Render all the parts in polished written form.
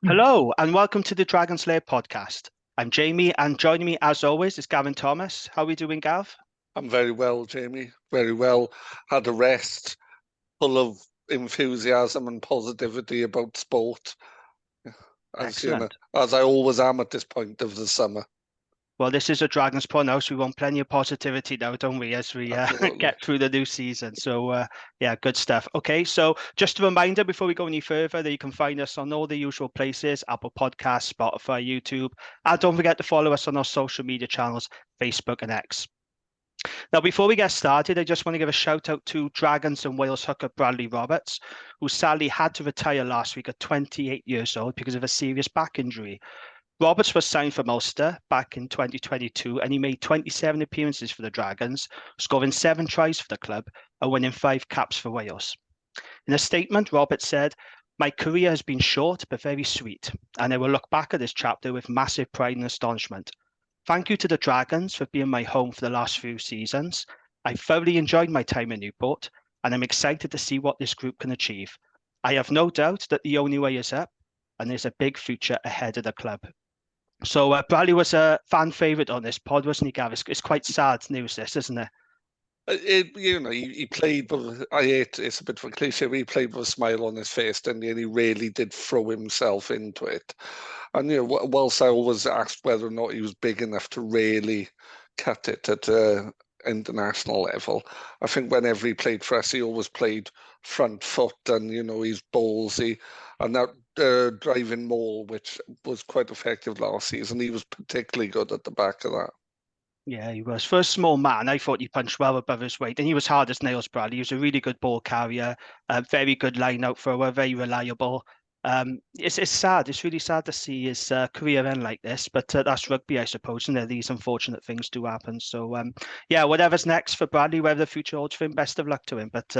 Hello and welcome to the Dragon's Lair podcast. I'm Jamie and joining me as always is Gavin Thomas. How are we doing, Gav? I'm very well, Jamie. Very well. Had a rest, full of enthusiasm and positivity about sport, Excellent. as I always am at this point of the summer. Well, this is a Dragon's Paw now, so we want plenty of positivity now, don't we, as we Absolutely. get through the new season. So, yeah, good stuff. Okay, so just a reminder before we go any further that you can find us on all the usual places, Apple Podcasts, Spotify, YouTube, and don't forget to follow us on our social media channels, Facebook and X. Now, before we get started, I just want to give a shout out to Dragons and Wales hooker Bradley Roberts, who sadly had to retire last week at 28 years old because of a serious back injury. Roberts was signed for Ulster back in 2022 and he made 27 appearances for the Dragons, scoring 7 tries for the club and winning 5 caps for Wales. In a statement, Roberts said, "My career has been short but very sweet, and I will look back at this chapter with massive pride and astonishment. Thank you to the Dragons for being my home for the last few seasons. I thoroughly enjoyed my time in Newport, and I'm excited to see what this group can achieve. I have no doubt that the only way is up, and there's a big future ahead of the club." So Bradley was a fan favourite on this pod, wasn't he, Gav? It's quite sad news, this, isn't it? He played with, it's a bit of a cliche, but he played with a smile on his face, didn't he? And he really did throw himself into it. And, whilst I always asked whether or not he was big enough to really cut it at international level, I think whenever he played for us, he always played front foot and, he's ballsy. And that driving maul, which was quite effective last season, he was particularly good at the back of that. Yeah, he was. For a small man, I thought he punched well above his weight, and he was hard as nails, Bradley. He was a really good ball carrier, a very good line-out thrower, very reliable. It's sad. It's really sad to see his career end like this, but that's rugby, I suppose, and these unfortunate things do happen. So, yeah, whatever's next for Bradley, whatever the future holds for him, best of luck to him. But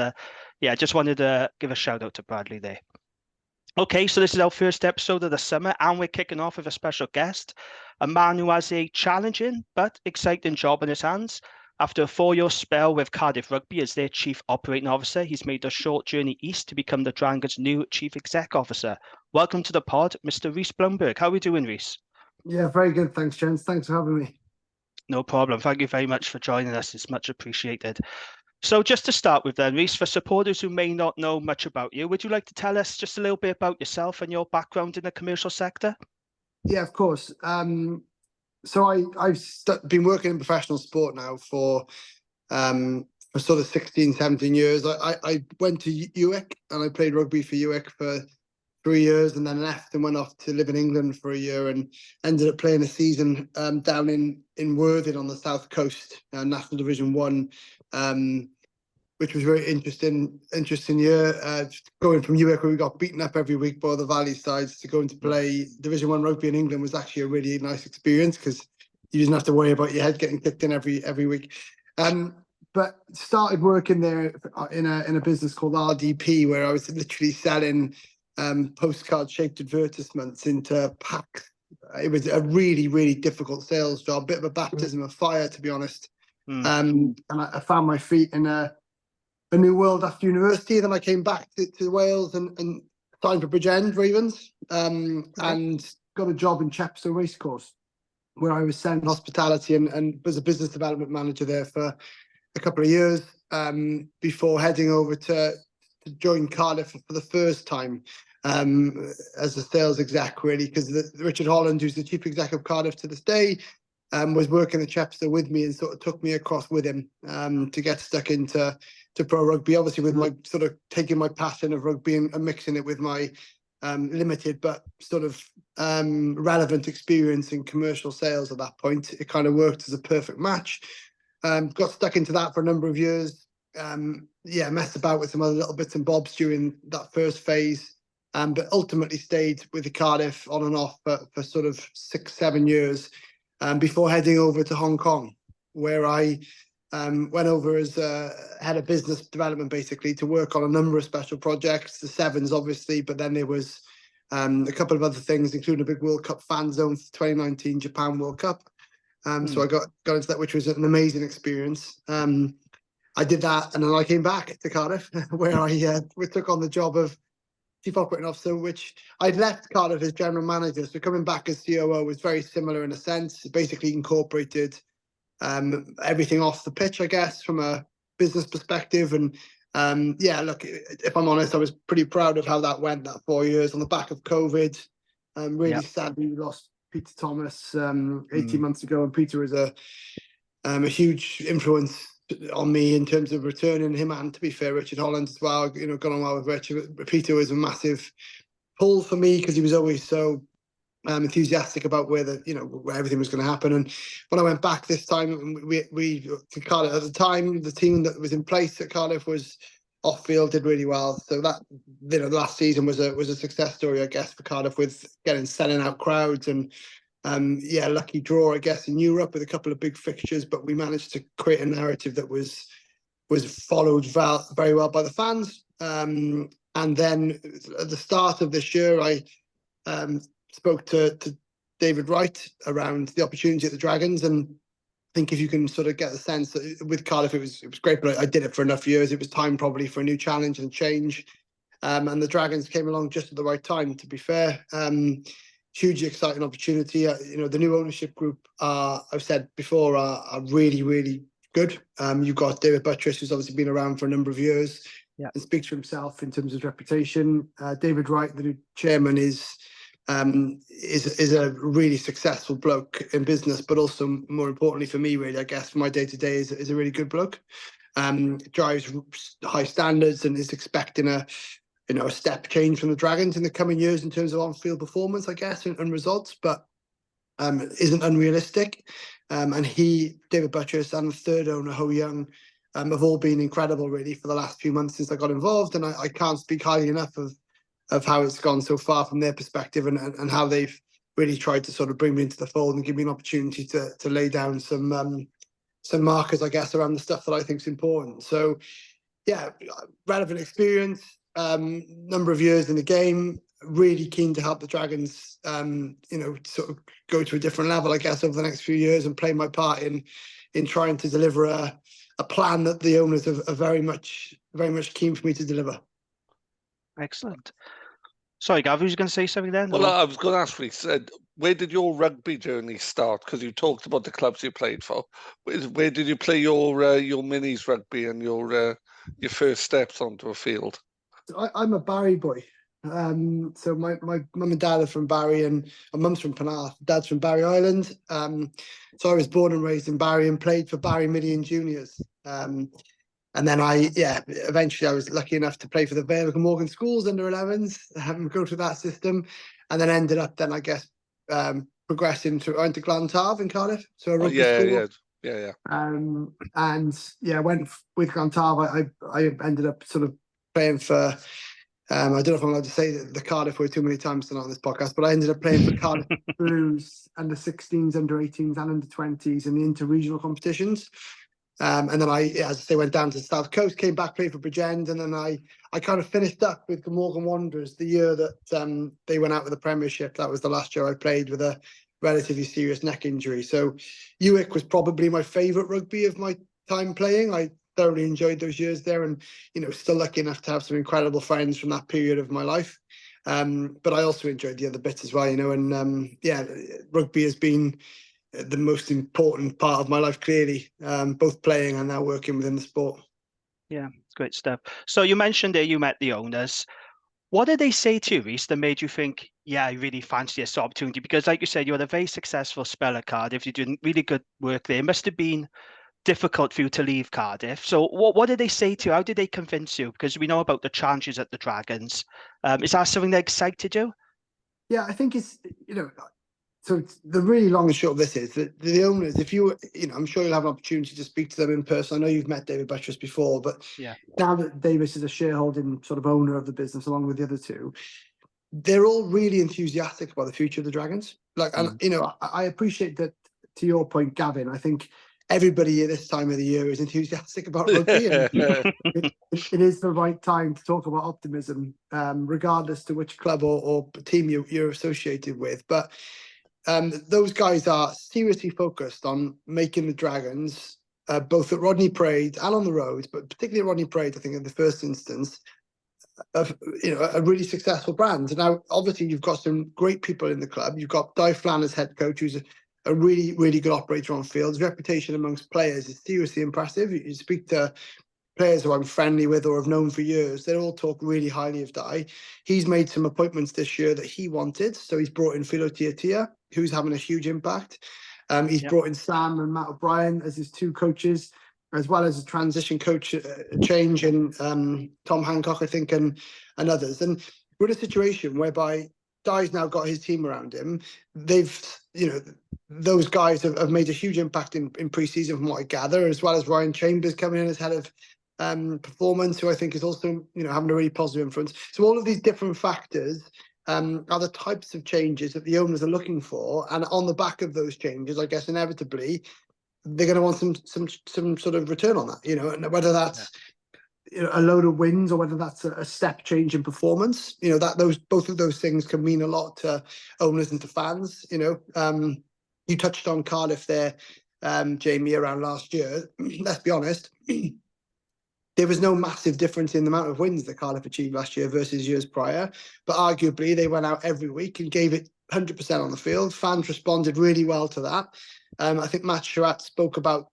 yeah, I just wanted to give a shout out to Bradley there. Okay, so this is our first episode of the summer, and we're kicking off with a special guest, a man who has a challenging but exciting job in his hands. After a 4-year spell with Cardiff Rugby as their chief operating officer, he's made a short journey east to become the Dragons' new chief exec officer. Welcome to the pod, Mr. Rhys Blumberg. How are we doing, Rhys? Yeah, very good. Thanks, gents. Thanks for having me. No problem. Thank you very much for joining us. It's much appreciated. So just to start with then, Rhys, for supporters who may not know much about you, would you like to tell us just a little bit about yourself and your background in the commercial sector? Yeah, of course. So I've been working in professional sport now for sort of 16, 17 years. I went to UWIC and I played rugby for UWIC for 3 years and then left and went off to live in England for a year and ended up playing a season down in Worthing on the south coast, National Division 1, which was a very interesting year. Going from UWIC, where we got beaten up every week by the Valley sides, to going to play Division 1 rugby in England was actually a really nice experience because you didn't have to worry about your head getting kicked in every week. But started working there in a business called RDP, where I was literally selling postcard-shaped advertisements into packs. It was a really, really difficult sales job, a bit of a baptism of fire, to be honest. And I found my feet in a new world after university. Then I came back to Wales and signed for Bridgend Ravens and got a job in Chepstow Racecourse, where I was selling hospitality and was a business development manager there for a couple of years before heading over to join Cardiff for the first time as a sales exec, really, because Richard Holland, who's the chief exec of Cardiff to this day, was working at Chepstow with me and sort of took me across with him to get stuck into pro rugby, obviously with my sort of taking my passion of rugby and mixing it with my limited but sort of relevant experience in commercial sales at that point. It kind of worked as a perfect match. Got stuck into that for a number of years. Messed about with some other little bits and bobs during that first phase, but ultimately stayed with the Cardiff on and off for sort of 6-7 years before heading over to Hong Kong, where I went over as head of business development, basically, to work on a number of special projects, the Sevens, obviously, but then there was a couple of other things, including a big World Cup fan zone for 2019 Japan World Cup. So I got into that, which was an amazing experience. I did that, and then I came back to Cardiff, where I took on the job of chief operating officer, which I'd left Cardiff as general manager. So coming back as COO was very similar in a sense. It basically incorporated everything off the pitch, I guess, from a business perspective. And yeah, look, if I'm honest, I was pretty proud of how that went, that 4 years on the back of COVID. Really sadly, we lost Peter Thomas 18 months ago, and Peter was a huge influence on me in terms of returning him, and to be fair, Richard Holland as well. You know, got on well with Richard. But Peter was a massive pull for me because he was always so enthusiastic about where everything was going to happen. And when I went back this time, we to Cardiff at the time, the team that was in place at Cardiff was off field, did really well. So that, the last season was a success story, I guess, for Cardiff, with selling out crowds and lucky draw, I guess, in Europe with a couple of big fixtures. But we managed to create a narrative that was followed very well by the fans. And then at the start of this year, I spoke to David Wright around the opportunity at the Dragons, and I think if you can sort of get the sense that with Cardiff it was great, but I did it for enough years. It was time probably for a new challenge and change, and the Dragons came along just at the right time. To be fair, hugely exciting opportunity. The new ownership group, I've said before, are really, really good. You've got David Buttress, who's obviously been around for a number of years, and speaks for himself in terms of reputation. David Wright, the new chairman, is a really successful bloke in business, but also more importantly for me, really, I guess, for my day-to-day, is a really good bloke. Drives high standards and is expecting a step change from the Dragons in the coming years in terms of on-field performance, I guess, and results, but isn't unrealistic. And David Buttress, and the third owner, Ho Young, have all been incredible, really, for the last few months since I got involved. And I can't speak highly enough of how it's gone so far from their perspective, and how they've really tried to sort of bring me into the fold and give me an opportunity to lay down some markers, I guess, around the stuff that I think is important. So, yeah, relevant experience, number of years in the game, really keen to help the Dragons, sort of go to a different level, I guess, over the next few years, and play my part in trying to deliver a plan that the owners are very much keen for me to deliver. Excellent. Sorry, Gav, was you going to say something then? Well, I was going to ask Rhys, where did your rugby journey start? Because you talked about the clubs you played for. Where did you play your minis rugby and your first steps onto a field? I'm a Barry boy. So my mum and dad are from Barry, and my mum's from Penarth. Dad's from Barry Island. So I was born and raised in Barry and played for Barry Mini and Juniors. And then eventually I was lucky enough to play for the Vale of Glamorgan Schools under 11s, go through that system, and then ended up I guess progressing to Glantarv in Cardiff. So a rugby school. Yeah. Went with Glantarv. I ended up sort of playing for. I don't know if I'm allowed to say the Cardiff word too many times tonight on this podcast, but I ended up playing for Cardiff Blues under 16s, under 18s, and under 20s in the inter-regional competitions. And then as I say, went down to the South Coast, came back, played for Bridgend, and then I kind of finished up with Glamorgan Wanderers the year that they went out with the Premiership. That was the last year I played with a relatively serious neck injury. So Uwick was probably my favourite rugby of my time playing. I thoroughly enjoyed those years there, and still lucky enough to have some incredible friends from that period of my life. But I also enjoyed the other bits as well, and rugby has been the most important part of my life, clearly, both playing and now working within the sport. Yeah, great stuff. So you mentioned there you met the owners. What did they say to you, Rhys, that made you think, yeah, I really fancy this opportunity? Because like you said, you had a very successful spell at Cardiff. You did really good work there. It must have been difficult for you to leave Cardiff. So what did they say to you? How did they convince you? Because we know about the challenges at the Dragons. Is that something that excited you? Yeah, I think it's, so the really long and short of this is that the owners, if I'm sure you'll have an opportunity to speak to them in person. I know you've met David Buttress before, but now that Davis is a shareholding sort of owner of the business along with the other two, they're all really enthusiastic about the future of the Dragons. And I appreciate that. To your point, Gavin, I think everybody at this time of the year is enthusiastic about rugby, and it is the right time to talk about optimism, regardless to which club or team you're associated with. But those guys are seriously focused on making the Dragons, both at Rodney Parade and on the road, but particularly at Rodney Parade, I think in the first instance, a really successful brand. Now, obviously, you've got some great people in the club. You've got Di Flan as head coach, who's a really, really good operator on field. His reputation amongst players is seriously impressive. You speak to players who I'm friendly with or have known for years, they all talk really highly of Di. He's made some appointments this year that he wanted. So he's brought in Philo Tia, who's having a huge impact. He's brought in Sam and Matt O'Brien as his two coaches, as well as a transition coach change in Tom Hancock, I think, and others. And we're in a situation whereby Di's now got his team around him. They've, those guys have made a huge impact in pre-season from what I gather, as well as Ryan Chambers coming in as head of performance, who I think is also, having a really positive influence. So all of these different factors are the types of changes that the owners are looking for. And on the back of those changes, I guess inevitably, they're going to want some sort of return on that, and whether that's a load of wins or whether that's a step change in performance, both of those things can mean a lot to owners and to fans. You touched on Cardiff there, Jamie, around last year. Let's be honest, there was no massive difference in the amount of wins that Cardiff achieved last year versus years prior, but arguably they went out every week and gave it 100% on the field. Fans responded really well to that. I think Matt Sherratt spoke about,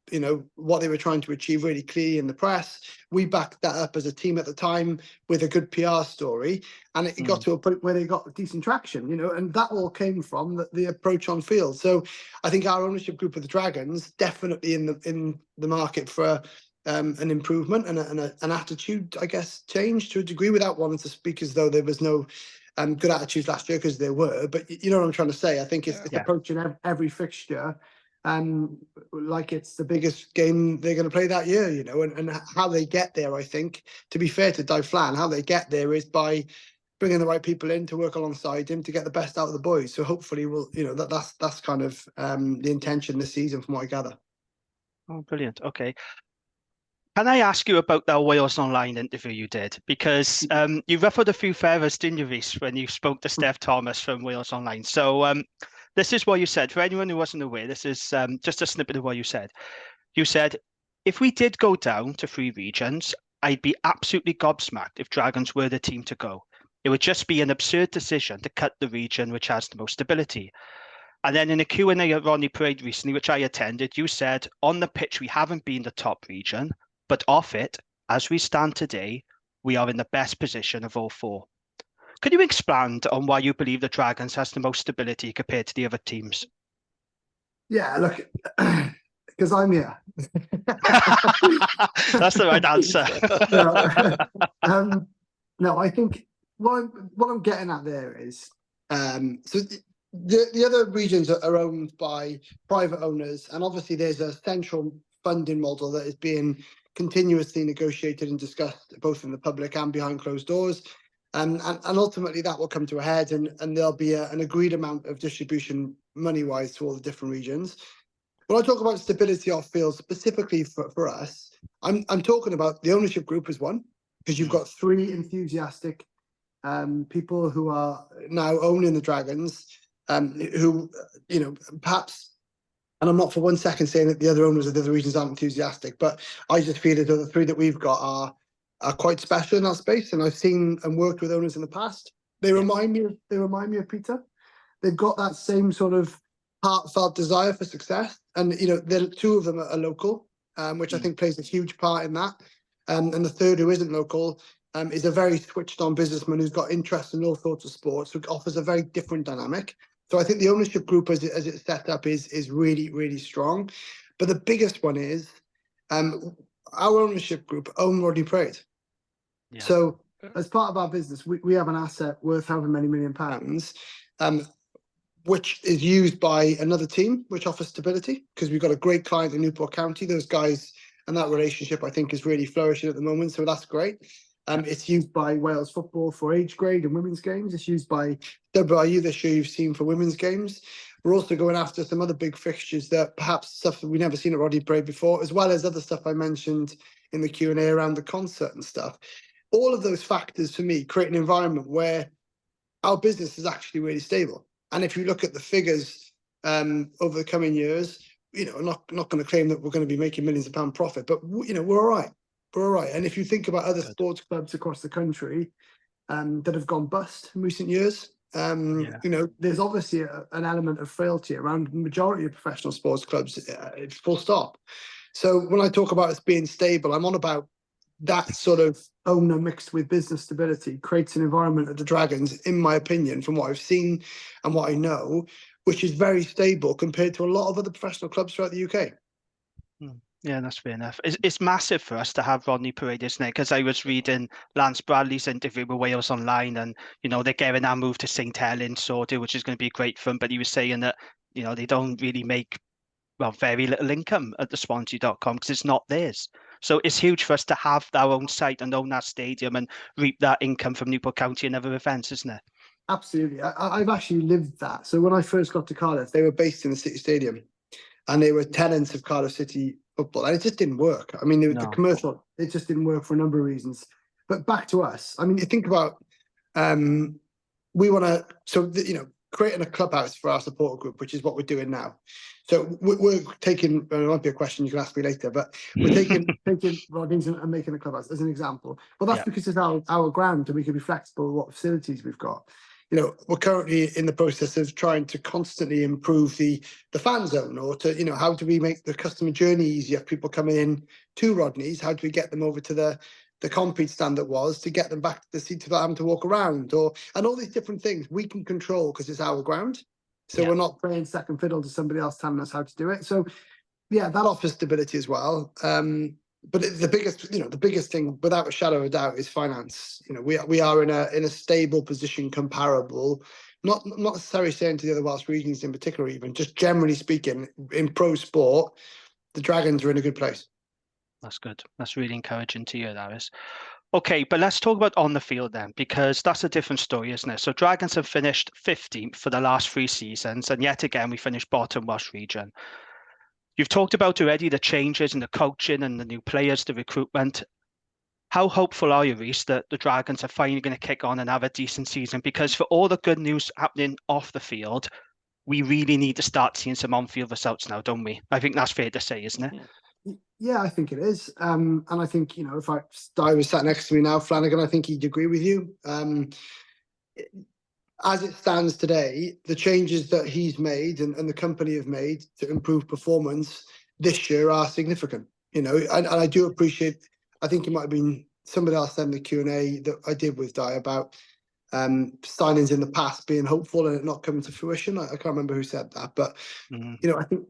what they were trying to achieve really clearly in the press. We backed that up as a team at the time with a good PR story, and it got to a point where they got decent traction, and that all came from the approach on field. So I think our ownership group of the Dragons definitely in the market for an improvement and an attitude, I guess, change to a degree, without wanting to speak as though there was no good attitudes last year, because there were. But you know what I'm trying to say. I think it's approaching every fixture like it's the biggest game they're going to play that year, and how they get there. I think, to be fair to Di Flan, how they get there is by bringing the right people in to work alongside him to get the best out of the boys. So hopefully that's kind of the intention this season, from what I gather. Oh, brilliant. Okay. Can I ask you about that Wales Online interview you did? Because you ruffled a few feathers, didn't you, Rhys, when you spoke to Steph Thomas from Wales Online. So this is what you said. For anyone who wasn't aware, this is just a snippet of what you said. You said, if we did go down to 3 regions, I'd be absolutely gobsmacked if Dragons were the team to go. It would just be an absurd decision to cut the region which has the most stability. And then in a Q&A at Ronnie Parade recently, which I attended, you said, on the pitch, we haven't been the top region, but off it, as we stand today, we are in the best position of all 4. Could you expand on why you believe the Dragons has the most stability compared to the other teams? Yeah, look, because I'm here. That's the right answer. No, I think what I'm getting at there is, so the other regions are owned by private owners, and obviously there's a central funding model that is being continuously negotiated and discussed both in the public and behind closed doors. And ultimately that will come to a head, and there'll be an agreed amount of distribution money-wise to all the different regions. When I talk about stability off field, specifically for us, I'm talking about the ownership group as one, because you've got 3 enthusiastic people who are now owning the Dragons, who, perhaps, and I'm not for one second saying that the other owners of the other regions aren't enthusiastic, but I just feel that the 3 that we've got are quite special in that space. And I've seen and worked with owners in the past. They remind me of Peter. They've got that same sort of heartfelt desire for success. And, the 2 of them are local, which I think plays a huge part in that. And the 3rd, who isn't local, is a very switched on businessman who's got interest in all sorts of sports, who offers a very different dynamic. So I think the ownership group as it's set up is really, really strong. But the biggest one is our ownership group own Rodney Parade. Yeah. So as part of our business, we have an asset worth however many £1 million, which is used by another team, which offers stability, because we've got a great client in Newport County. Those guys and that relationship, I think, is really flourishing at the moment. So that's great. It's used by Wales Football for age grade and women's games. It's used by WRU this year, you've seen, for women's games. We're also going after some other big fixtures that perhaps stuff that we've never seen at Rodney Parade before, as well as other stuff I mentioned in the Q&A around the concert and stuff. All of those factors, for me, create an environment where our business is actually really stable. And if you look at the figures over the coming years, I'm not going to claim that we're going to be making millions of pound profit, but we're all right. we're all right. And if you think about other Good. sports clubs across the country that have gone bust in recent years, you know, there's obviously an element of frailty around the majority of professional sports clubs, full stop. So when I talk about us being stable, I'm on about that sort of owner mixed with business stability creates an environment at the Dragons, in my opinion, from what I've seen and what I know, which is very stable compared to a lot of other professional clubs throughout the UK. Yeah, that's fair enough. It's massive for us to have Rodney Parade, isn't it? Because I was reading Lance Bradley's interview with Wales Online, and they're getting that move to St Helens sort of, which is going to be great for them. But he was saying that they don't really make very little income at the Swansea.com because it's not theirs. So it's huge for us to have our own site and own that stadium and reap that income from Newport County and other events, isn't it? Absolutely. I've actually lived that. So when I first got to Cardiff, they were based in the City Stadium and they were tenants of Cardiff City Football, and it just didn't work. I mean, the commercial, it just didn't work for a number of reasons. But back to us. I mean, you think about, we want to, creating a clubhouse for our support group, which is what we're doing now. So we're taking, it might be a question you can ask me later, but we're taking Rodney's and making a clubhouse as an example. Well, that's because it's our ground and we can be flexible with what facilities we've got. We're currently in the process of trying to constantly improve the fan zone, or to, how do we make the customer journey easier? People coming in to Rodney's, how do we get them over to the concrete stand that was, to get them back to the seat without having to walk around, and all these different things we can control because it's our ground. So we're not playing second fiddle to somebody else telling us how to do it. So that offers stability as well. But the biggest thing, without a shadow of a doubt, is finance. We are in a stable position, comparable, not necessarily saying to the other Welsh regions in particular, even just generally speaking, in pro sport, the Dragons are in a good place. That's good. That's really encouraging to hear, that is. Okay, but let's talk about on the field then, because that's a different story, isn't it? So Dragons have finished 15th for the last 3 seasons, and yet again we finished bottom Welsh region. You've talked about already the changes in the coaching and the new players, the recruitment. How hopeful are you, Rhys, that the Dragons are finally going to kick on and have a decent season? Because for all the good news happening off the field, we really need to start seeing some on-field results now, don't we? I think that's fair to say, isn't it? Yeah, I think it is. And I think, if Di was sat next to me now, Flanagan, I think he'd agree with you. As it stands today, the changes that he's made and the company have made to improve performance this year are significant. And I do appreciate, I think it might have been somebody else in the Q&A that I did with Di about signings in the past being hopeful and it not coming to fruition. I can't remember who said that, but I think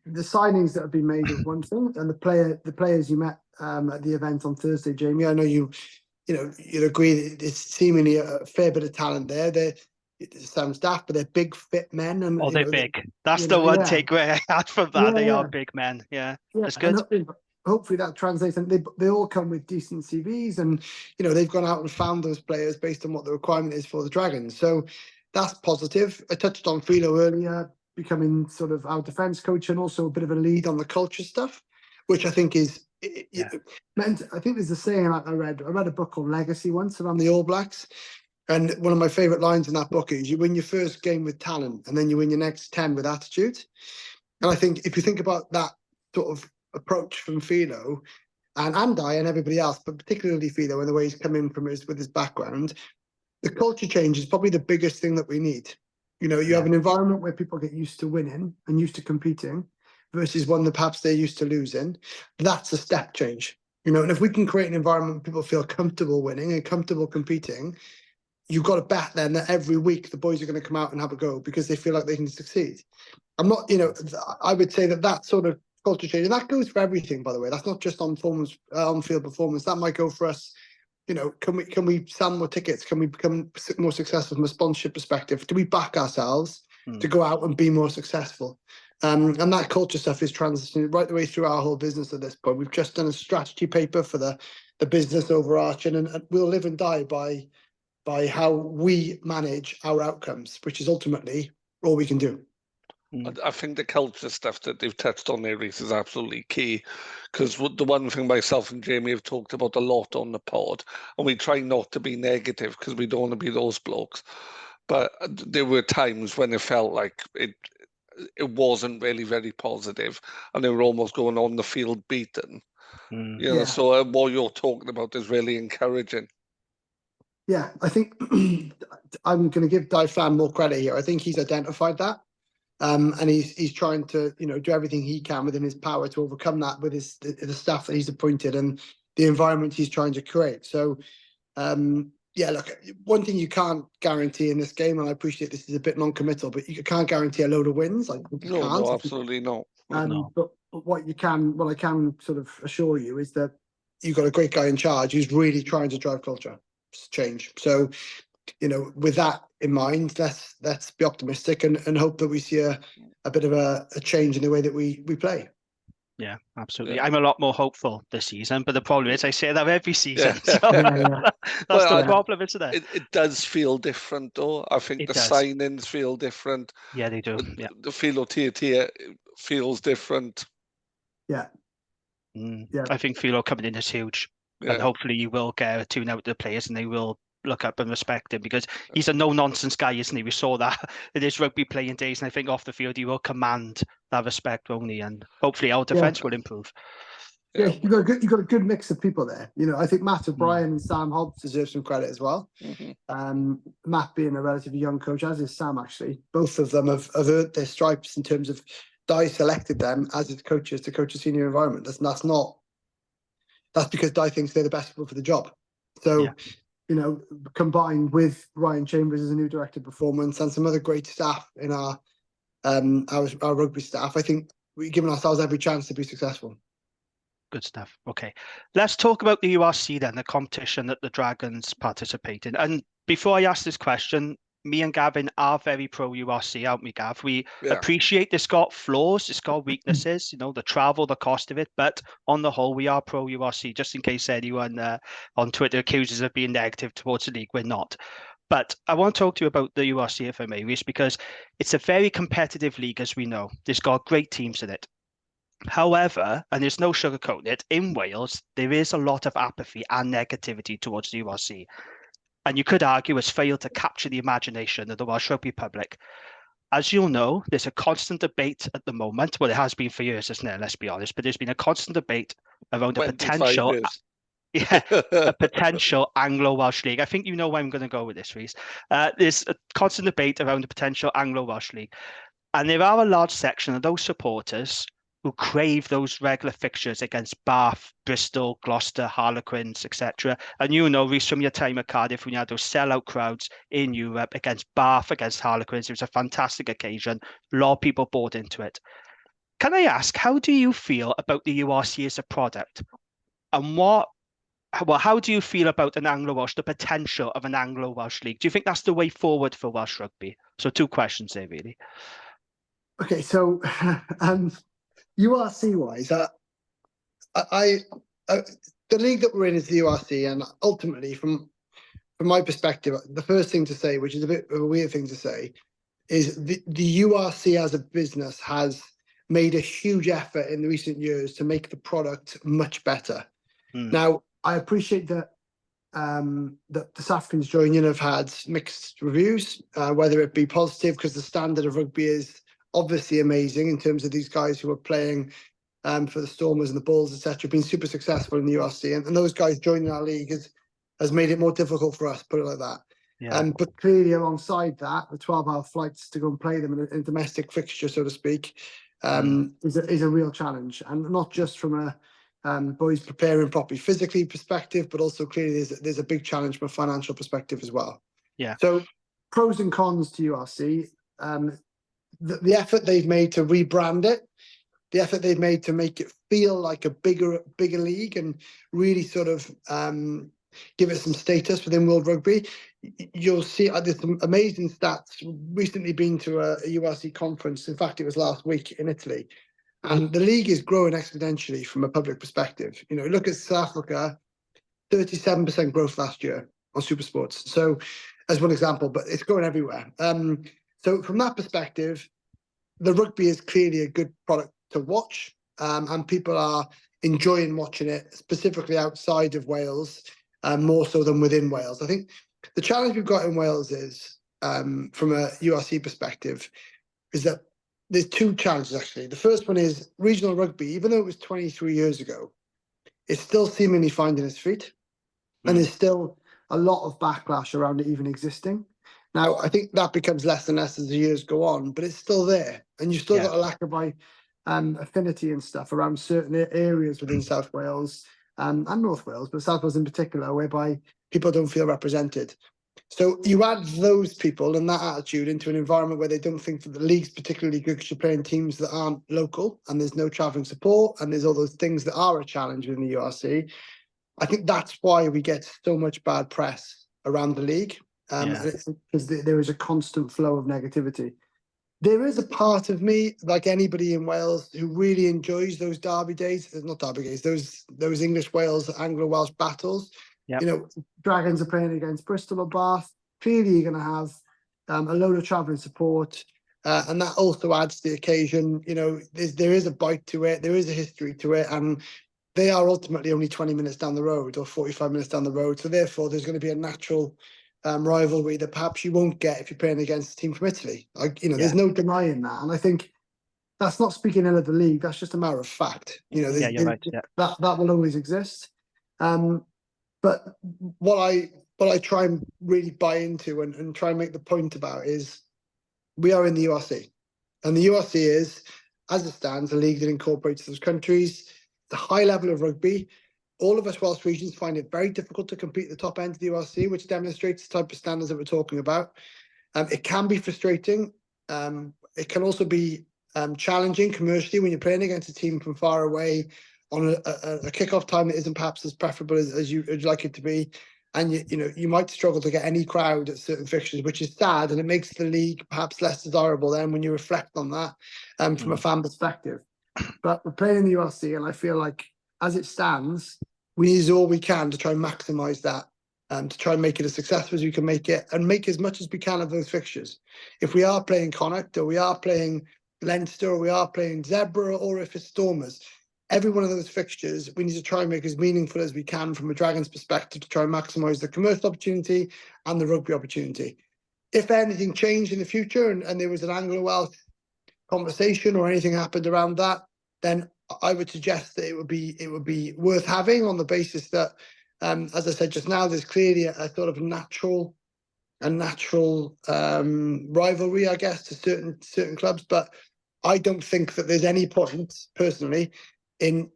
the signings that have been made is one thing, and the players you met at the event on Thursday, Jamie, I know you'd agree that it's seemingly a fair bit of talent there. Some staff, but they're big, fit men, and they're big. That's the one takeaway I had from that. They are big men. Yeah, that's good. Hopefully that translates, and they all come with decent CVs, and they've gone out and found those players based on what the requirement is for the Dragons. So that's positive. I touched on Philo earlier, becoming sort of our defence coach and also a bit of a lead on the culture stuff, which I think is meant. I think there's a saying I read a book called Legacy once around the All Blacks, and one of my favourite lines in that book is you win your first game with talent and then you win your next 10 with attitude. And I think if you think about that sort of approach from Philo and Di and everybody else, but particularly Philo and the way he's come in with his background, the culture change is probably the biggest thing that we need. You have an environment where people get used to winning and used to competing versus one that perhaps they're used to losing. That's a step change. And if we can create an environment where people feel comfortable winning and comfortable competing, you've got to bet then that every week the boys are going to come out and have a go because they feel like they can succeed. I'm not, I would say that sort of culture change, and that goes for everything, by the way. That's not just on field performance. That might go for us. Can we sell more tickets? Can we become more successful from a sponsorship perspective? Do we back ourselves to go out and be more successful? And that culture stuff is transitioning right the way through our whole business at this point. We've just done a strategy paper for the business overarching, and we'll live and die by how we manage our outcomes, which is ultimately all we can do. I think the culture stuff that they've touched on there, Rhys, is absolutely key, because the one thing myself and Jamie have talked about a lot on the pod, and we try not to be negative because we don't want to be those blokes, but there were times when it felt like it wasn't really very positive, and they were almost going on the field beaten. You know, so what you're talking about is really encouraging. Yeah, I think I'm going to give Di Flan more credit here. I think he's identified that, and he's trying to do everything he can within his power to overcome that with the staff that he's appointed and the environment he's trying to create. So, look, one thing you can't guarantee in this game, and I appreciate this is a bit non-committal, but you can't guarantee a load of wins. Like, No, absolutely not. But what I can sort of assure you is that you've got a great guy in charge who's really trying to drive culture change. So, with that in mind, let's be optimistic and hope that we see a bit of a change in the way that we play. Yeah, absolutely. I'm a lot more hopeful this season, but the problem is I say that every season. Yeah. So that's the problem, isn't it? It does feel different, though. I think the signings feel different. Yeah, they do. Yeah. The Philo Tia feels different. Yeah. Yeah. I think Philo coming in is huge. Yeah. And hopefully you will get a tune out the players and they will look up and respect him because he's a no-nonsense guy, isn't he? We saw that in his rugby playing days, and I think off the field he will command that respect, won't he? And hopefully our defence will improve. Yeah, you've got a good mix of people there. I think Matt O'Brien and Sam Hobbs deserve some credit as well. Matt being a relatively young coach, as is Sam actually. Both of them have earned their stripes in terms of Di selected them as his coaches to coach a senior environment. That's because Di thinks they're the best people for the job. So, combined with Ryan Chambers as a new director of performance and some other great staff in our rugby staff, I think we've given ourselves every chance to be successful. Good stuff. Okay, let's talk about the URC then, the competition that the Dragons participate in. And before I ask this question, me and Gavin are very pro URC, aren't we, Gav? We appreciate it's got flaws, it's got weaknesses, the travel, the cost of it. But on the whole, we are pro URC, just in case anyone on Twitter accuses us of being negative towards the league. We're not. But I want to talk to you about the URC, if I may, Rhys, because it's a very competitive league, as we know. It's got great teams in it. However, and there's no sugarcoating it, in Wales, there is a lot of apathy and negativity towards the URC. And you could argue it's failed to capture the imagination of the Welsh rugby public. As you'll know, there's a constant debate at the moment. Well, it has been for years, isn't it? Let's be honest. But there's been a constant debate around a potential, a potential Anglo-Welsh league. I think you know where I'm going to go with this, Rhys. There's a constant debate around a potential Anglo-Welsh league. And there are a large section of those supporters who crave those regular fixtures against Bath, Bristol, Gloucester, Harlequins, etc. And Rhys, from your time at Cardiff, when you had those sellout crowds in Europe against Bath, against Harlequins, it was a fantastic occasion. A lot of people bought into it. Can I ask, how do you feel about the URC as a product? And how do you feel about an Anglo-Welsh, the potential of an Anglo-Welsh league? Do you think that's the way forward for Welsh rugby? So 2 questions there, really. Okay, so URC-wise, the league that we're in is the URC, and ultimately, from my perspective, the first thing to say, which is a bit of a weird thing to say, is the URC as a business has made a huge effort in recent years to make the product much better. Now, I appreciate that the South Africans joining in have had mixed reviews, whether it be positive because the standard of rugby is obviously amazing in terms of these guys who are playing for the Stormers and the Bulls, etc., been super successful in the URC, and those guys joining our league has made it more difficult for us, put it like that. Yeah. But clearly, alongside that, the 12-hour flights to go and play them in a domestic fixture, so to speak, is a real challenge, and not just from a boys preparing properly physically perspective, but also clearly there's a big challenge from a financial perspective as well. Yeah. So pros and cons to URC. The effort they've made to rebrand it, the effort they've made to make it feel like a bigger league and really sort of give it some status within World Rugby. You'll see there's some amazing stats. Recently been to a URC conference. In fact, it was last week in Italy. And the league is growing exponentially from a public perspective. Look at South Africa, 37% growth last year on Super Sports. So as one example, but it's growing everywhere. So from that perspective, the rugby is clearly a good product to watch, and people are enjoying watching it, specifically outside of Wales, more so than within Wales. I think the challenge we've got in Wales is, from a URC perspective, is that there's 2 challenges, actually. The first one is regional rugby, even though it was 23 years ago, it's still seemingly finding its feet. And there's still a lot of backlash around it even existing. Now, I think that becomes less and less as the years go on, but it's still there. And you've still got a lack of affinity and stuff around certain areas within South Wales and North Wales, but South Wales in particular, whereby people don't feel represented. So you add those people and that attitude into an environment where they don't think that the league's particularly good because you're playing teams that aren't local and there's no travelling support and there's all those things that are a challenge within the URC. I think that's why we get so much bad press around the league. And it's because there is a constant flow of negativity. There is a part of me, like anybody in Wales, who really enjoys those derby days. Not derby days, those English Wales, Anglo-Welsh battles. Yep. You know, Dragons are playing against Bristol or Bath. Clearly, you're going to have a load of travelling support. And that also adds to the occasion. You know, there is a bite to it. There is a history to it. And they are ultimately only 20 minutes down the road or 45 minutes down the road. So therefore, there's going to be a natural rivalry that perhaps you won't get if you're playing against a team from Italy. Like, you know, there's no denying that. And I think that's not speaking ill of the league. That's just a matter of fact. You know, you're right. that will always exist. But what I try and really buy into and try and make the point about is we are in the URC. And the URC is, as it stands, a league that incorporates those countries. The high level of rugby, all of us Welsh regions find it very difficult to compete at the top end of the URC, which demonstrates the type of standards that we're talking about. It can be frustrating. It can also be challenging commercially when you're playing against a team from far away on a kickoff time that isn't perhaps as preferable as you'd like it to be. And you might struggle to get any crowd at certain fixtures, which is sad, and it makes the league perhaps less desirable then when you reflect on that from a fan perspective. But we're playing in the URC, and I feel like, as it stands, we need to do all we can to try and maximise that, to try and make it as successful as we can make it, and make as much as we can of those fixtures. If we are playing Connacht, or we are playing Leinster, or we are playing Zebra, or if it's Stormers, every one of those fixtures, we need to try and make as meaningful as we can from a Dragons perspective to try and maximise the commercial opportunity and the rugby opportunity. If anything changed in the future and there was an Anglo-Welsh conversation or anything happened around that, then I would suggest that it would be worth having, on the basis that, as I said just now, there's clearly a sort of natural rivalry, I guess, to certain clubs. But I don't think that there's any point, personally, in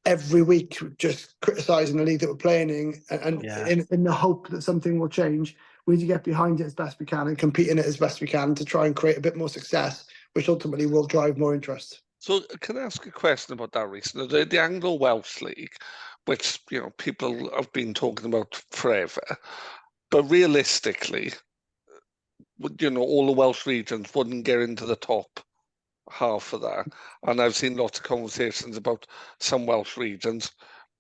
every week just criticising the league that we're playing in, and in the hope that something will change. We need to get behind it as best we can and compete in it as best we can to try and create a bit more success, which ultimately will drive more interest. So can I ask a question about that, Rhys? The Anglo-Welsh League, which people have been talking about forever, but realistically, all the Welsh regions wouldn't get into the top half of that. And I've seen lots of conversations about some Welsh regions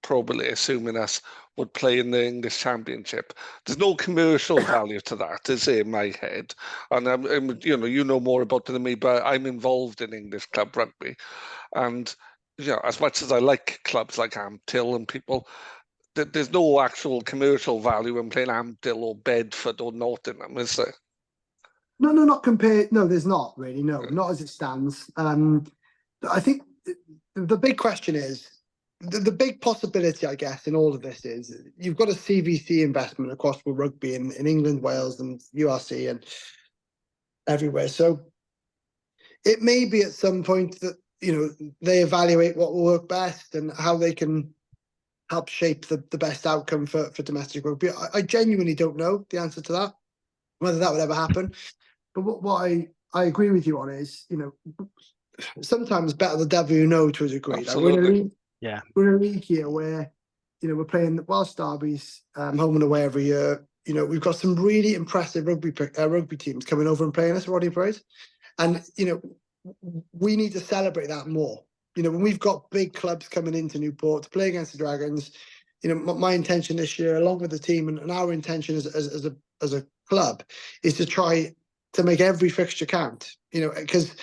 probably assuming us would play in the English Championship. There's no commercial value to that, is there, in my head? And I'm you know more about it than me, but I'm involved in English club rugby, and as much as I like clubs like Amptill and people, there's no actual commercial value in playing Amptill or Bedford or Nottingham, is there? No, not compared. No, there's not really. No, not as it stands. I think the big question is, the big possibility, I guess, in all of this is you've got a CVC investment across rugby in England, Wales, and URC and everywhere. So it may be at some point that they evaluate what will work best and how they can help shape the best outcome for domestic rugby. I genuinely don't know the answer to that, whether that would ever happen. But what I agree with you on is, sometimes better the devil you know to a degree. Absolutely. We're in a league here where, we're playing the Welsh derbies home and away every year. We've got some really impressive rugby teams coming over and playing us, Rodney Parade. And, we need to celebrate that more. When we've got big clubs coming into Newport to play against the Dragons, my intention this year, along with the team and our intention as a club, is to try to make every fixture count, because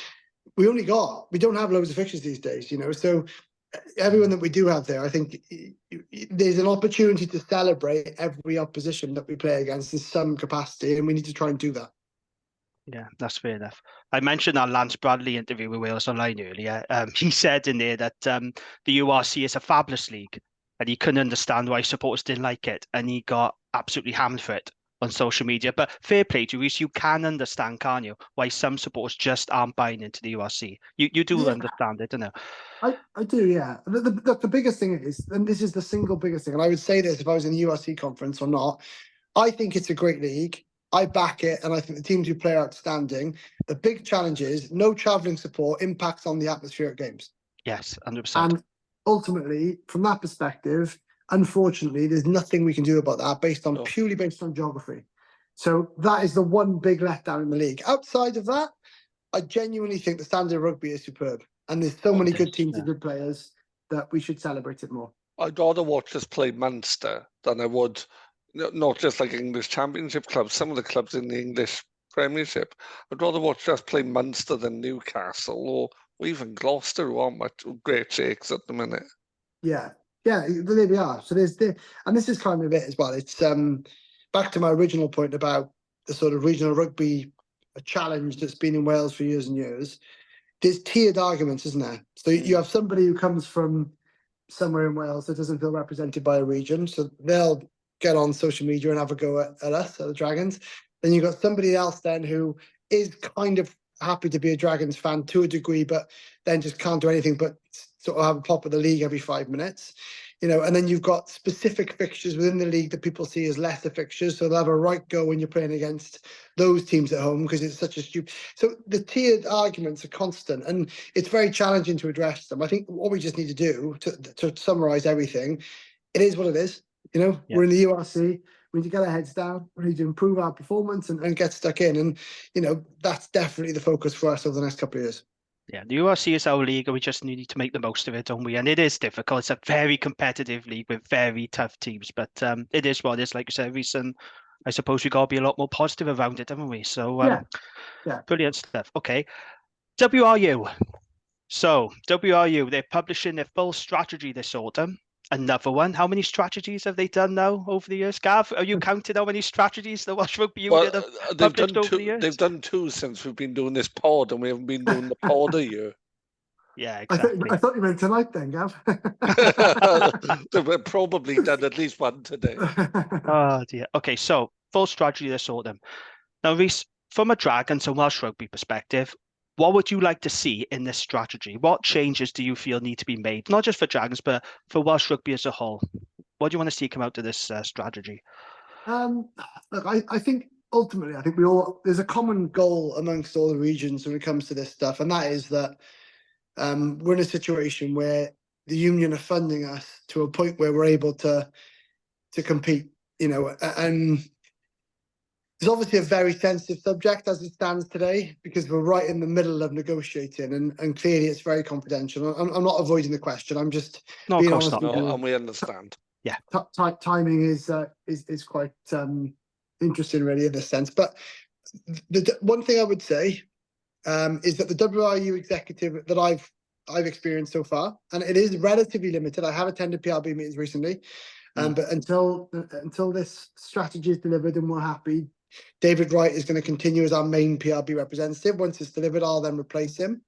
we don't have loads of fixtures these days, so everyone that we do have there, I think there's an opportunity to celebrate every opposition that we play against in some capacity, and we need to try and do that. Yeah, that's fair enough. I mentioned that Lance Bradley interview with Wales Online earlier. He said in there that the URC is a fabulous league. and he couldn't understand why supporters didn't like it, and he got absolutely hammered for it on social media. But fair play to you, Rhys, you can understand, can't you, why some supporters just aren't buying into the URC. You do understand it, don't you? I do, yeah. The biggest thing is, and this is the single biggest thing, and I would say this if I was in the URC conference or not, I think it's a great league. I back it, and I think the teams who play are outstanding. The big challenge is no travelling support impacts on the atmosphere at games. Yes, 100%. And ultimately, from that perspective, unfortunately, there's nothing we can do about that purely based on geography. So that is the one big letdown in the league. Outside of that, I genuinely think the standard of rugby is superb. And there's so many good teams and good players that we should celebrate it more. I'd rather watch us play Munster than I would, not just like English Championship clubs, some of the clubs in the English Premiership. I'd rather watch us play Munster than Newcastle or even Gloucester, who aren't much great shakes at the minute. Yeah, there we are. So and this is kind of it as well. It's back to my original point about the sort of regional rugby challenge that's been in Wales for years and years. There's tiered arguments, isn't there? So you have somebody who comes from somewhere in Wales that doesn't feel represented by a region, so they'll get on social media and have a go at us, at the Dragons. Then you've got somebody else then who is kind of happy to be a Dragons fan to a degree, but then just can't do anything but sort of have a pop at the league every 5 minutes. And then you've got specific fixtures within the league that people see as lesser fixtures. So they'll have a right go when you're playing against those teams at home because it's such a stupid. So the tiered arguments are constant and it's very challenging to address them. I think what we just need to do to summarize everything, it is what it is. We're in the URC. We need to get our heads down. We need to improve our performance and get stuck in. And, that's definitely the focus for us over the next couple of years. Yeah, the URC is our league and we just need to make the most of it, don't we? And it is difficult. It's a very competitive league with very tough teams, but it is what it is, like you said, Rhys, and I suppose we got to be a lot more positive around it, haven't we? So, brilliant stuff. Okay, WRU. So, WRU, they're publishing their full strategy this autumn. Another one. How many strategies have they done now over the years, Gav? Are you counting how many strategies the Welsh Rugby Union have published over the years? They've done 2 since we've been doing this pod, and we haven't been doing the pod a year. Yeah, exactly. I thought you meant tonight then, Gav. They've probably done at least 1 today. Oh, dear. Okay, so full strategy this autumn. Now, Rhys, from a Dragons and Welsh Rugby perspective, what would you like to see in this strategy? What changes do you feel need to be made, not just for Dragons, but for Welsh Rugby as a whole? What do you want to see come out of this strategy? Look, I think ultimately, there's a common goal amongst all the regions when it comes to this stuff, and that is that we're in a situation where the union are funding us to a point where we're able to compete, and it's obviously a very sensitive subject as it stands today because we're right in the middle of negotiating and clearly it's very confidential. I'm not avoiding the question. I'm just being honest with you. And we understand. Yeah. Timing is quite interesting really in this sense. But the one thing I would say is that the WRU executive that I've experienced so far, and it is relatively limited. I have attended PRB meetings recently, but until this strategy is delivered and we're happy, David Wright is going to continue as our main PRB representative. Once it's delivered, I'll then replace him.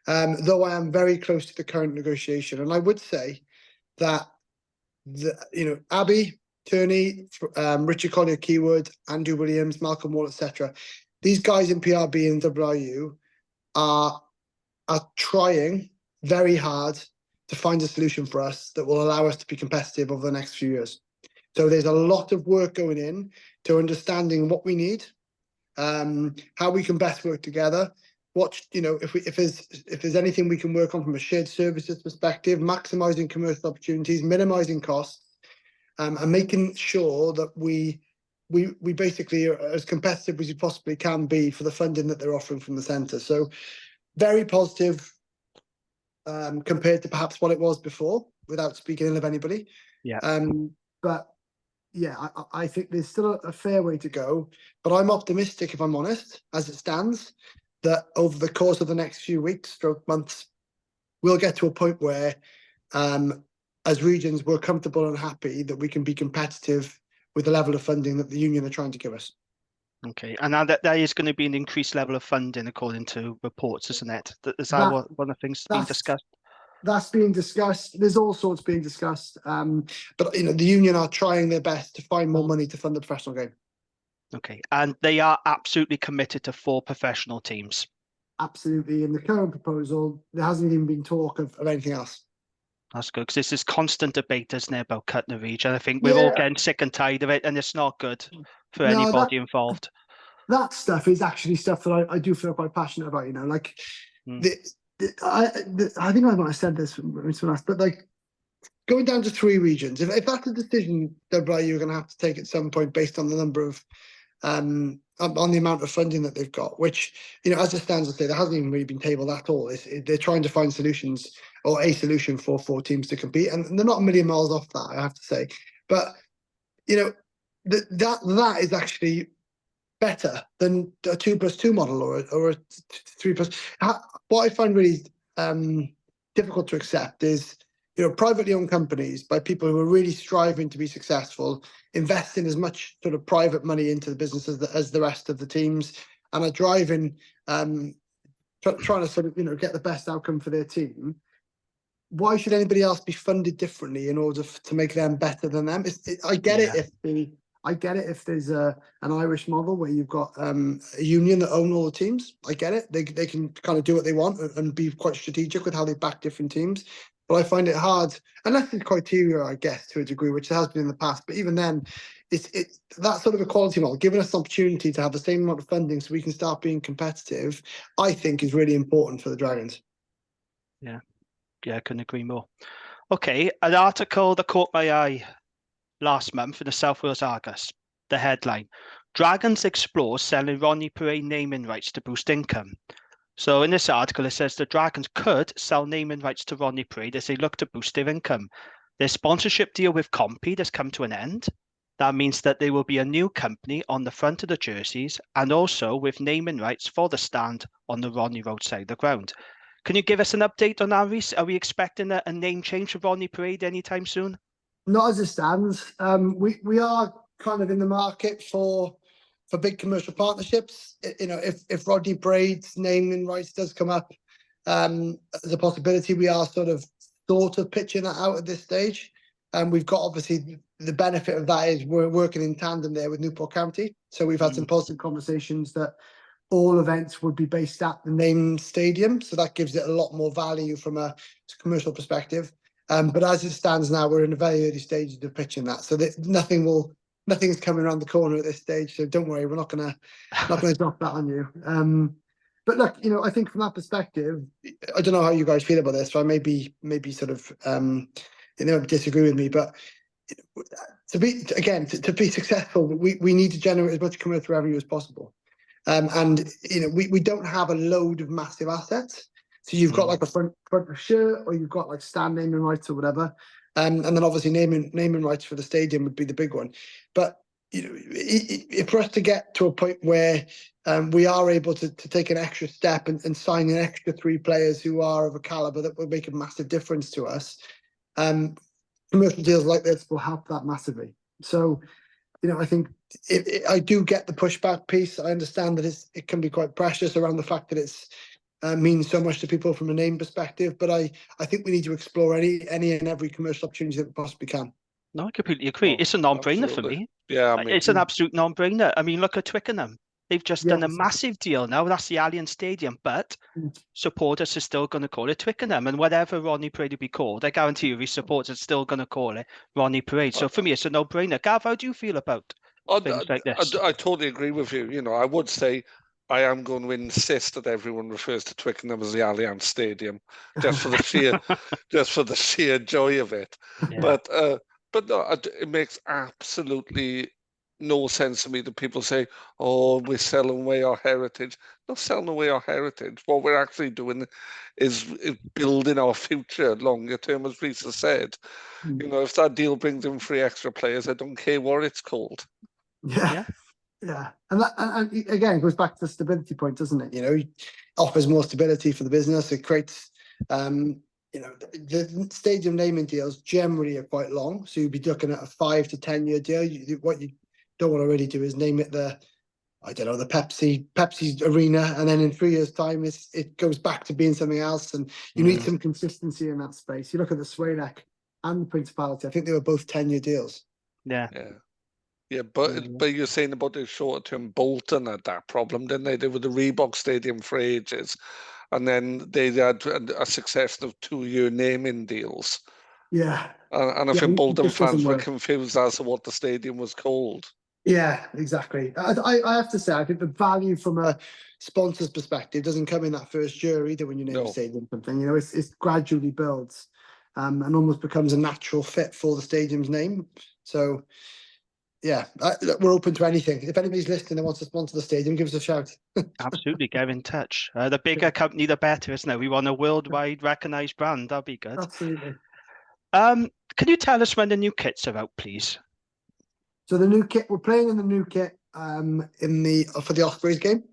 Though I am very close to the current negotiation, and I would say that Abby, Turney, Richard Collier-Keywood, Andrew Williams, Malcolm Wall, etc. These guys in PRB and WRU are trying very hard to find a solution for us that will allow us to be competitive over the next few years. So there's a lot of work going in to understanding what we need, how we can best work together. If there's anything we can work on from a shared services perspective, maximizing commercial opportunities, minimizing costs, and making sure that we basically are as competitive as we possibly can be for the funding that they're offering from the centre. So very positive compared to perhaps what it was before, without speaking ill of anybody. Yeah. But yeah, I think there's still a fair way to go, but I'm optimistic, if I'm honest, as it stands, that over the course of the next few weeks, stroke months, we'll get to a point where, as regions, we're comfortable and happy that we can be competitive with the level of funding that the union are trying to give us. Okay, and now that there is going to be an increased level of funding according to reports, isn't it? Is that one of the things being discussed? that's being discussed. There's all sorts being discussed. But the union are trying their best to find more money to fund the professional game. Okay, and they are absolutely committed to 4 professional teams. Absolutely. In the current proposal, there hasn't even been talk of anything else. That's good, because this is constant debate, isn't it, about cutting the region? I think we're all getting sick and tired of it, and it's not good for anybody involved. That stuff is actually stuff that I do feel quite passionate about. I think I might have said this when someone asked, but like going down to 3 regions, if that's a decision that you're going to have to take at some point based on the number of on the amount of funding that they've got, which, as it stands, I say, there hasn't even really been tabled at all. They're trying to find solutions, or a solution for 4 teams to compete, and they're not a million miles off that, I have to say. But that is actually better than a 2+2 model or a 3+. What I find really difficult to accept is, privately owned companies by people who are really striving to be successful, investing as much sort of private money into the business as the rest of the teams, and are driving, trying to sort of, get the best outcome for their team. Why should anybody else be funded differently in order to make them better than them? I get it if there's an Irish model where you've got a union that own all the teams. I get it. They can kind of do what they want and be quite strategic with how they back different teams. But I find it hard, unless there's criteria, I guess, to a degree, which there has been in the past. But even then, it's that sort of equality model, giving us the opportunity to have the same amount of funding so we can start being competitive, I think is really important for the Dragons. Yeah, I couldn't agree more. Okay, an article that caught my eye last month in the South Wales Argus. The headline: Dragons explore selling Ronnie Perret naming rights to boost income. So in this article, it says the Dragons could sell naming rights to Ronnie Perret as they look to boost their income. Their sponsorship deal with Compete has come to an end. That means that there will be a new company on the front of the jerseys, and also with naming rights for the stand on the Ronnie Road side of the ground. Can you give us an update on that, Rhys? Are we expecting a name change for Ronnie Perret anytime soon? Not as it stands. We are kind of in the market for big commercial partnerships. If Rodney Braid's naming rights does come up as a possibility, we are sort of pitching that out at this stage. And we've got, obviously, the benefit of that is we're working in tandem there with Newport County. So we've had some positive conversations that all events would be based at the named stadium. So that gives it a lot more value from a commercial perspective. But as it stands now, we're in the very early stages of pitching that. So that nothing's coming around the corner at this stage. So don't worry, we're not gonna drop that on you. But look, I think from that perspective, I don't know how you guys feel about this. So I maybe sort of disagree with me, but to be successful, we need to generate as much commercial revenue as possible. And we don't have a load of massive assets. So you've got like a front shirt, or you've got like stand naming rights or whatever. And then obviously naming rights for the stadium would be the big one. But for us to get to a point where we are able to take an extra step and sign an extra 3 players who are of a caliber that will make a massive difference to us, commercial deals like this will help that massively. So, I think I do get the pushback piece. I understand that it can be quite precious around the fact that it's means so much to people from a name perspective, but I think we need to explore any and every commercial opportunity that we possibly can. No, I completely agree. It's a non-brainer for me. Yeah, it's an absolute non-brainer. I mean, look at Twickenham. They've just done a massive deal now. That's the Allianz Stadium, but supporters are still going to call it Twickenham. And whatever Ronnie Perret will be called, I guarantee you, his supporters are still going to call it Ronnie Perret. So for me, it's a no-brainer. Gav, how do you feel about things like this? I totally agree with you. I would say I am going to insist that everyone refers to Twickenham as the Allianz Stadium, just for the sheer joy of it. Yeah. But no, it makes absolutely no sense to me that people say, "Oh, we're selling away our heritage." Not selling away our heritage. What we're actually doing is building our future longer term, as Rhys has said. If that deal brings in 3 extra players, I don't care what it's called. Yeah. And again, it goes back to the stability point, doesn't it? It offers more stability for the business. It creates, the stadium naming deals generally are quite long. So you'd be looking at a 5 to 10 year deal. What you don't want to really do is name it the I don't know, the Pepsi's arena, and then in 3 years' time, it goes back to being something else. And you need some consistency in that space. You look at the Swalek and the Principality. I think they were both 10-year deals. Yeah. Yeah, but you're saying about the short-term Bolton had that problem, didn't they? They were the Reebok Stadium for ages, and then they had a succession of 2-year naming deals. Yeah. And I think Bolton fans were confused as to what the stadium was called. Yeah, exactly. I have to say, I think the value from a sponsor's perspective doesn't come in that first year either when you name a stadium something. You know, it's gradually builds and almost becomes a natural fit for the stadium's name. So, yeah, we're open to anything. If anybody's listening and wants to sponsor the stadium, give us a shout. Absolutely, get in touch. The bigger company, the better, isn't it? We want a worldwide recognised brand. That'd be good. Absolutely. Can you tell us when the new kits are out, please? So the new kit, we're playing in the new kit for the Ospreys game,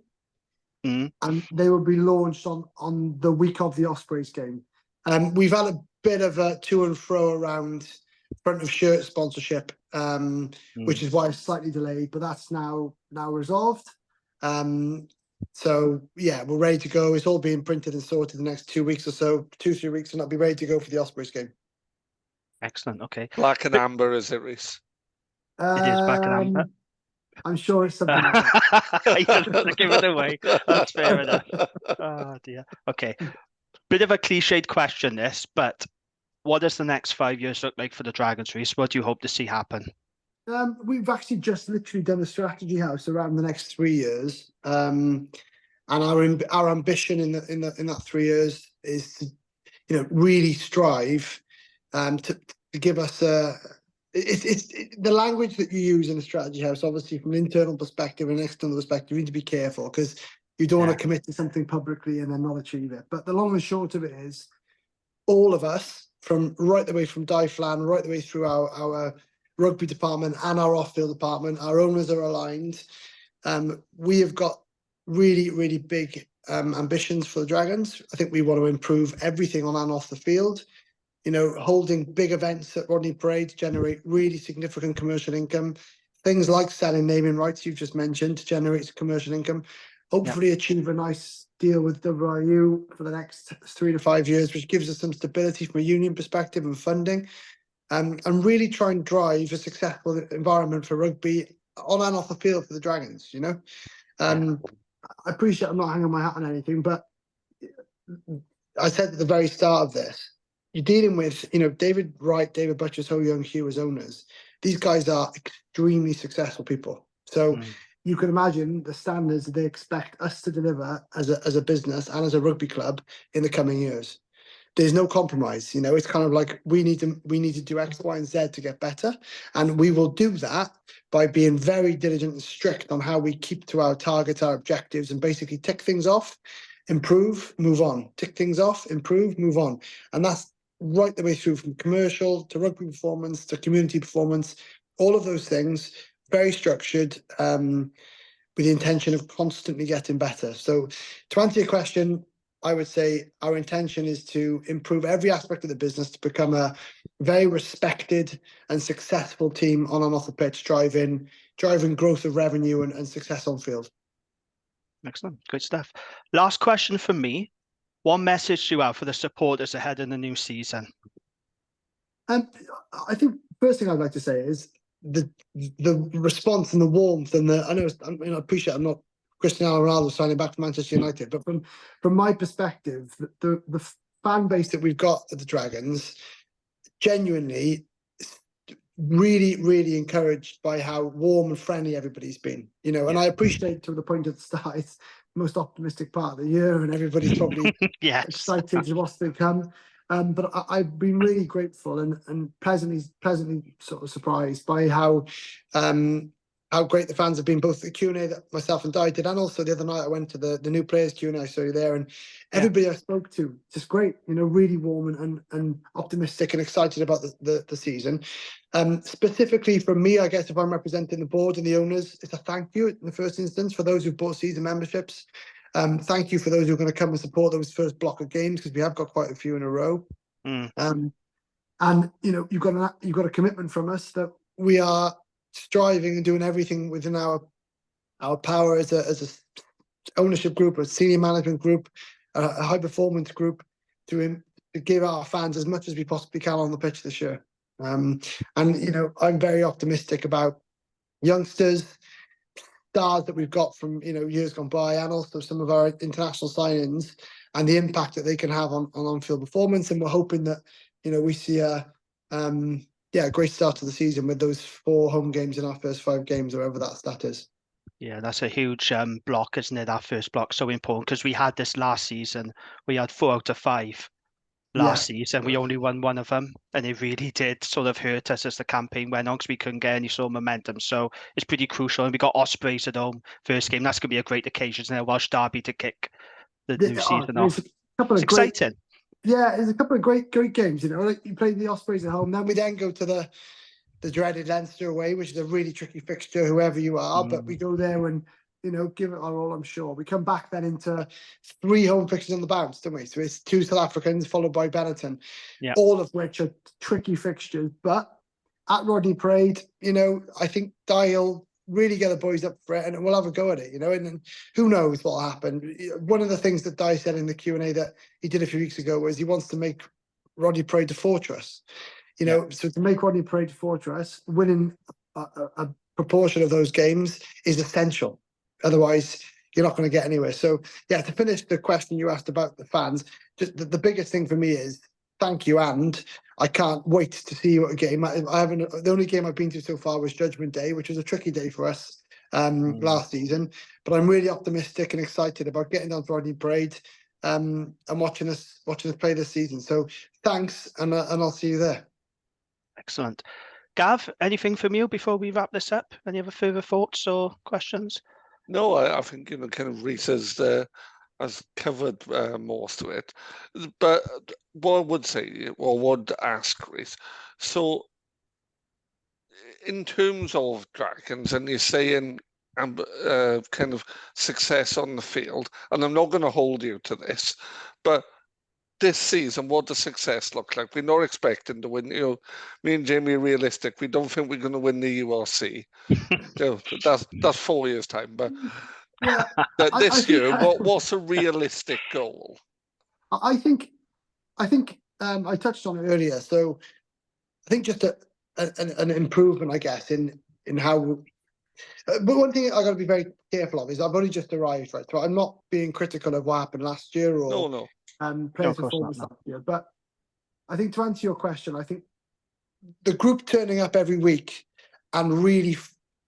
and they will be launched on the week of the Ospreys game. We've had a bit of a to and fro around front of shirt sponsorship, which is why it's slightly delayed, but that's now resolved. So yeah, we're ready to go. It's all being printed and sorted in the next 2 weeks or so, 2-3 weeks, and I'll be ready to go for the Ospreys game. Excellent. Okay. Black and amber, is it, Rhys? It is black and amber. I'm sure it's something like that. I don't give it away. That's fair enough. Oh dear. Okay. Bit of a cliched question, this, but what does the next 5 years look like for the Dragons, Rhys? What do you hope to see happen? We've actually just literally done a strategy house around the next 3 years, and our ambition in that 3 years is to, really strive to give us it's the language that you use in a strategy house. Obviously, from an internal perspective and an external perspective, you need to be careful because you don't want to commit to something publicly and then not achieve it. But the long and short of it is, all of us, from right the way from Di Flan, right the way through our rugby department and our off-field department, our owners are aligned. We have got really, really big ambitions for the Dragons. I think we want to improve everything on and off the field. Holding big events at Rodney Parade to generate really significant commercial income. Things like selling naming rights you've just mentioned to generate commercial income. Hopefully achieve a nice deal with WRU for the next 3 to 5 years, which gives us some stability from a union perspective and funding. And really try and drive a successful environment for rugby on and off the field for the Dragons, I appreciate I'm not hanging my hat on anything, but I said at the very start of this, you're dealing with, David Wright, David Butchers, Ho Young Hugh as owners. These guys are extremely successful people. So you can imagine the standards that they expect us to deliver as a business and as a rugby club in the coming years. There's no compromise. It's kind of like we need to do X, Y, and Z to get better. And we will do that by being very diligent and strict on how we keep to our targets, our objectives, and basically tick things off, improve, move on. Tick things off, improve, move on. And that's right the way through, from commercial to rugby performance to community performance, all of those things, very structured, with the intention of constantly getting better. So to answer your question, I would say our intention is to improve every aspect of the business to become a very respected and successful team on and off the pitch, driving growth of revenue and success on field. Excellent. Good stuff. Last question for me. What message do you have for the supporters ahead in the new season? I think first thing I'd like to say is the response and the warmth and I appreciate I'm not Cristiano Ronaldo signing back to Manchester United, but from my perspective, the fan base that we've got at the Dragons genuinely really, really encouraged by how warm and friendly everybody's been. And I appreciate, to the point at the start, it's the most optimistic part of the year and everybody's probably excited to what's to come. But I've been really grateful and pleasantly sort of surprised by how great the fans have been, both the Q&A that myself and Di did, and also the other night I went to the new players Q&A. I saw you there, and everybody I spoke to, just great, really warm and optimistic and excited about the season. Specifically for me, I guess if I'm representing the board and the owners, it's a thank you in the first instance for those who've bought season memberships. Thank you for those who are going to come and support those first block of games, because we have got quite a few in a row. And you've got a commitment from us that we are striving and doing everything within our our power as a ownership group, a senior management group, a high performance group to give our fans as much as we possibly can on the pitch this year. And I'm very optimistic about youngsters, stars that we've got from years gone by, and also some of our international signings and the impact that they can have on field performance. And we're hoping that we see a great start to the season with those 4 home games in our first 5 games, or whatever that stat is. Yeah, that's a huge block, isn't it? That first block, so important, because we had this last season. We had 4 out of 5 last season. We only won 1 of them, and it really did sort of hurt us as the campaign went on, because we couldn't get any sort of momentum. So it's pretty crucial. And we got Ospreys at home first game. That's going to be a great occasion, isn't it? Welsh derby to kick the new season off. It's exciting. There's a couple of great games. Like you play the Ospreys at home, then we go to the dreaded Leinster away, which is a really tricky fixture, whoever you are. But we go there and give it our all, I'm sure. We come back then into 3 home fixtures on the bounce, don't we? So it's 2 South Africans followed by Benetton, all of which are tricky fixtures. But at Rodney Parade, I think Dial really get the boys up for it, and we'll have a go at it, and who knows what will happen. One of the things that Di said in the Q&A that he did a few weeks ago was he wants to make Rodney Parade the fortress. So to make Rodney Parade fortress, winning a proportion of those games is essential. Otherwise, you're not going to get anywhere. So, to finish the question you asked about the fans, just the biggest thing for me is thank you, and I can't wait to see you at a game. The only game I've been to so far was Judgment Day, which was a tricky day for us last season. But I'm really optimistic and excited about getting down to Rodney Parade and watching us play this season. So thanks, and I'll see you there. Excellent. Gav, anything from you before we wrap this up? Any other further thoughts or questions? No, I think kind of Rhys has covered most of it. But what I would say, or would ask Rhys, so in terms of Dragons, and you're saying kind of success on the field, and I'm not going to hold you to this, but this season, what does success look like? We're not expecting to win. Me and Jamie are realistic. We don't think we're going to win the URC. That's 4 years' time. But this year, what's a realistic goal? I think I touched on it earlier. So I think just an improvement, I guess, in how. But one thing I got to be very careful of is I've only just arrived, right? So I'm not being critical of what happened last year or players' performance last year. But I think to answer your question, I think the group turning up every week and really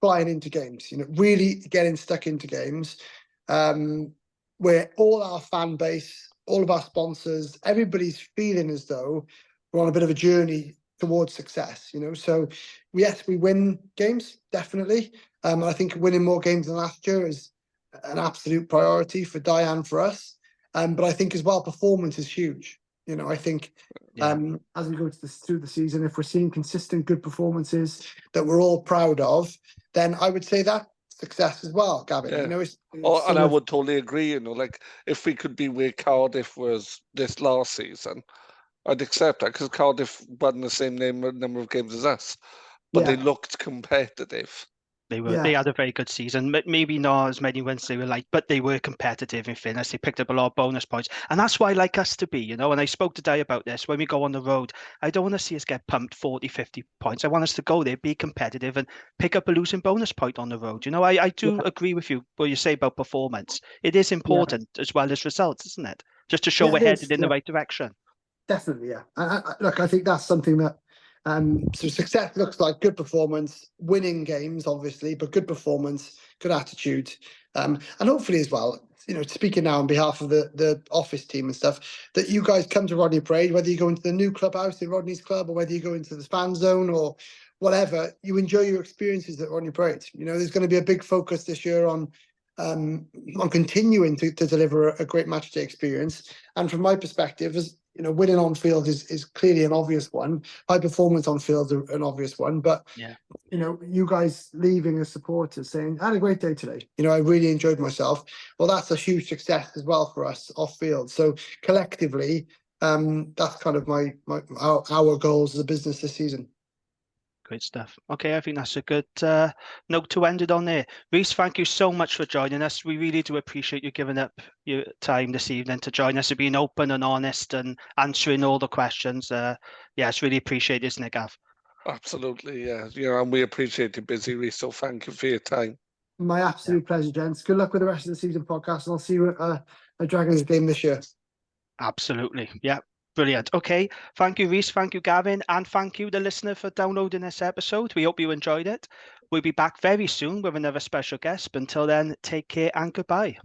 flying into games, really getting stuck into games, where all our fan base, all of our sponsors, everybody's feeling as though we're on a bit of a journey towards success, So yes, we win games, definitely. I think winning more games than last year is an absolute priority for Diane, for us. But I think as well, performance is huge. I think as we go through the season, if we're seeing consistent good performances that we're all proud of, then I would say that success as well, Gavin. And I would totally agree. Like if we could be where Cardiff was this last season, I'd accept that, because Cardiff won the same number of games as us, but they looked competitive. They had a very good season. Maybe not as many wins they were like, but they were competitive in fairness. They picked up a lot of bonus points. And that's why I like us to be, And I spoke to Di about this. When we go on the road, I don't want to see us get pumped 40, 50 points. I want us to go there, be competitive, and pick up a losing bonus point on the road. I do agree with you what you say about performance. It is important as well as results, isn't it? Just to show we're headed in the right direction. Definitely, yeah. Look, I think that's something that so success looks like good performance, winning games, obviously, but good performance, good attitude, and hopefully as well, speaking now on behalf of the office team and stuff, that you guys come to Rodney Parade, whether you go into the new clubhouse in Rodney's club or whether you go into the fan zone or whatever, you enjoy your experiences at Rodney Parade. There's going to be a big focus this year on continuing to deliver a great match day experience. And from my perspective, as winning on field is clearly an obvious one. High performance on field is an obvious one. But you guys leaving as supporters saying, I had a great day today. I really enjoyed myself. Well, that's a huge success as well for us off field. So collectively, that's kind of our goals as a business this season. Great stuff. Okay, I think that's a good note to end it on there. Rhys, thank you so much for joining us. We really do appreciate you giving up your time this evening to join us and being open and honest and answering all the questions. Yeah, it's really appreciated, isn't it, Gav? Absolutely, yeah. And we appreciate you busy, Rhys, so thank you for your time. My absolute pleasure, gents. Good luck with the rest of the season podcast, and I'll see you at a Dragons game this year. Absolutely. Yeah. Brilliant. Okay. Thank you, Rhys. Thank you, Gavin. And thank you, the listener, for downloading this episode. We hope you enjoyed it. We'll be back very soon with another special guest. But until then, take care and goodbye.